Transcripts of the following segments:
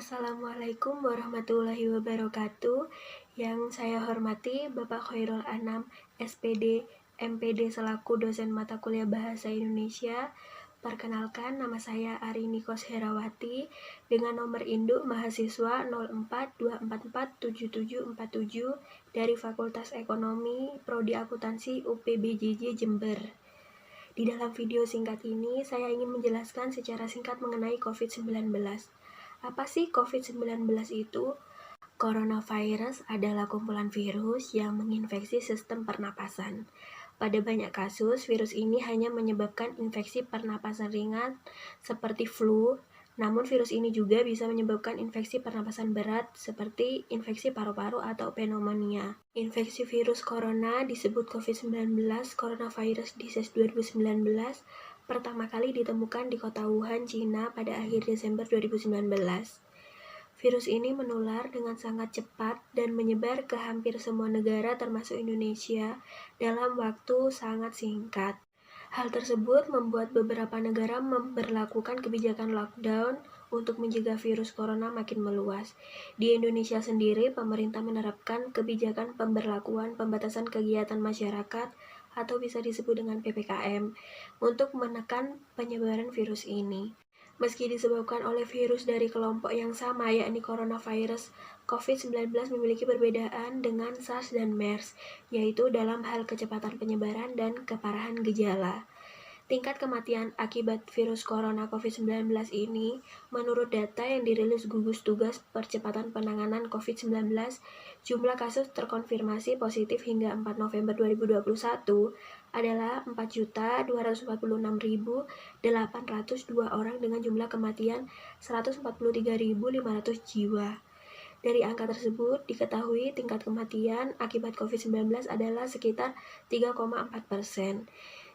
Assalamualaikum warahmatullahi wabarakatuh. Yang saya hormati Bapak Khairul Anam, SPD, MPD selaku dosen mata kuliah Bahasa Indonesia. Perkenalkan, nama saya Ari Nikos Herawati dengan nomor induk mahasiswa 0424477747 dari Fakultas Ekonomi, Prodi Akuntansi UPBJJ Jember. Di dalam video singkat ini, saya ingin menjelaskan secara singkat mengenai COVID-19. Apa sih COVID-19 itu? Coronavirus adalah kumpulan virus yang menginfeksi sistem pernapasan. Pada banyak kasus, virus ini hanya menyebabkan infeksi pernapasan ringan seperti flu, namun virus ini juga bisa menyebabkan infeksi pernapasan berat seperti infeksi paru-paru atau pneumonia. Infeksi virus corona disebut COVID-19 Coronavirus Disease 2019 pertama kali ditemukan di kota Wuhan, Cina pada akhir Desember 2019. Virus ini menular dengan sangat cepat dan menyebar ke hampir semua negara termasuk Indonesia dalam waktu sangat singkat. Hal tersebut membuat beberapa negara memberlakukan kebijakan lockdown untuk mencegah virus corona makin meluas. Di Indonesia sendiri, pemerintah menerapkan kebijakan pemberlakuan pembatasan kegiatan masyarakat atau bisa disebut dengan PPKM untuk menekan penyebaran virus ini. Meski disebabkan oleh virus dari kelompok yang sama, yakni coronavirus, COVID-19 memiliki perbedaan dengan SARS dan MERS, yaitu dalam hal kecepatan penyebaran dan keparahan gejala. Tingkat kematian akibat virus corona COVID-19 ini, menurut data yang dirilis gugus tugas percepatan penanganan COVID-19, jumlah kasus terkonfirmasi positif hingga 4 November 2021 adalah 4.246.802 orang dengan jumlah kematian 143.500 jiwa. Dari angka tersebut, diketahui tingkat kematian akibat COVID-19 adalah sekitar 3,4%.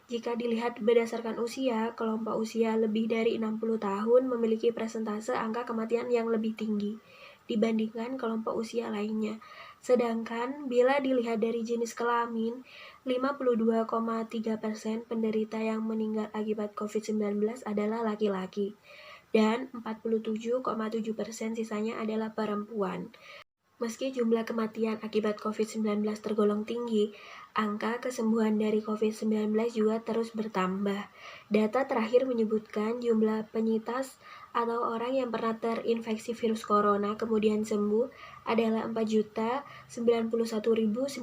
Jika dilihat berdasarkan usia, kelompok usia lebih dari 60 tahun memiliki persentase angka kematian yang lebih tinggi dibandingkan kelompok usia lainnya. Sedangkan bila dilihat dari jenis kelamin, 52,3% penderita yang meninggal akibat COVID-19 adalah laki-laki dan 47,7% sisanya adalah perempuan. Meski jumlah kematian akibat COVID-19 tergolong tinggi, angka kesembuhan dari COVID-19 juga terus bertambah. Data terakhir menyebutkan jumlah penyintas atau orang yang pernah terinfeksi virus corona kemudian sembuh adalah 4.091.938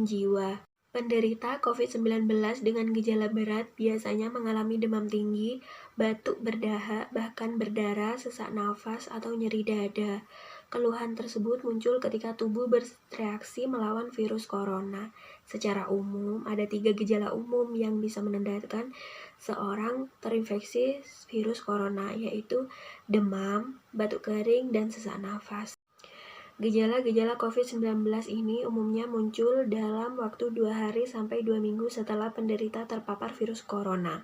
jiwa. Penderita COVID-19 dengan gejala berat biasanya mengalami demam tinggi, batuk berdahak, bahkan berdarah, sesak nafas, atau nyeri dada. Keluhan tersebut muncul ketika tubuh bereaksi melawan virus corona. Secara umum, ada 3 gejala umum yang bisa menandakan seorang terinfeksi virus corona, yaitu demam, batuk kering, dan sesak nafas. Gejala-gejala COVID-19 ini umumnya muncul dalam waktu 2 hari sampai 2 minggu setelah penderita terpapar virus corona.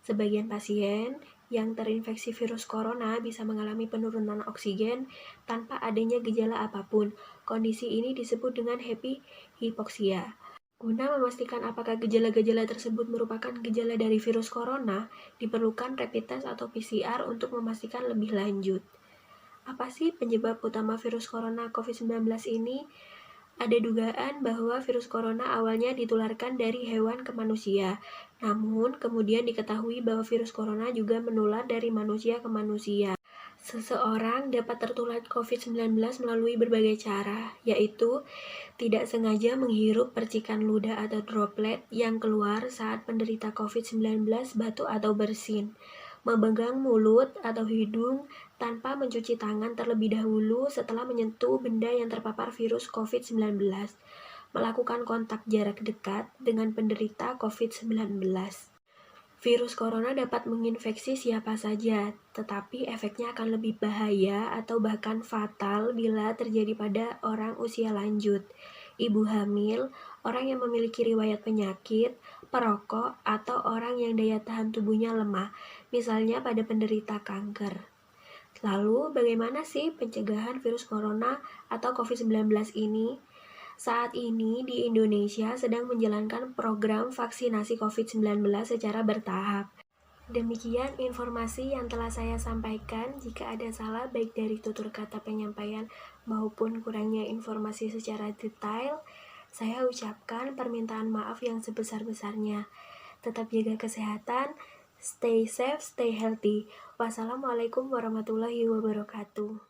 Sebagian pasien yang terinfeksi virus corona bisa mengalami penurunan oksigen tanpa adanya gejala apapun. Kondisi ini disebut dengan happy hypoxia. Guna memastikan apakah gejala-gejala tersebut merupakan gejala dari virus corona, diperlukan rapid test atau PCR untuk memastikan lebih lanjut. Apa sih penyebab utama virus corona COVID-19 ini? Ada dugaan bahwa virus corona awalnya ditularkan dari hewan ke manusia. Namun, kemudian diketahui bahwa virus corona juga menular dari manusia ke manusia. Seseorang dapat tertular COVID-19 melalui berbagai cara, yaitu tidak sengaja menghirup percikan ludah atau droplet yang keluar saat penderita COVID-19 batuk atau bersin, memegang mulut atau hidung tanpa mencuci tangan terlebih dahulu setelah menyentuh benda yang terpapar virus COVID-19, melakukan kontak jarak dekat dengan penderita COVID-19. Virus corona dapat menginfeksi siapa saja, tetapi efeknya akan lebih bahaya atau bahkan fatal bila terjadi pada orang usia lanjut, ibu hamil, orang yang memiliki riwayat penyakit, perokok, atau orang yang daya tahan tubuhnya lemah, misalnya pada penderita kanker. Lalu, bagaimana sih pencegahan virus corona atau COVID-19 ini? Saat ini di Indonesia sedang menjalankan program vaksinasi COVID-19 secara bertahap. Demikian informasi yang telah saya sampaikan. Jika ada salah baik dari tutur kata penyampaian maupun kurangnya informasi secara detail, saya ucapkan permintaan maaf yang sebesar-besarnya. Tetap jaga kesehatan, stay safe, stay healthy. Wassalamualaikum warahmatullahi wabarakatuh.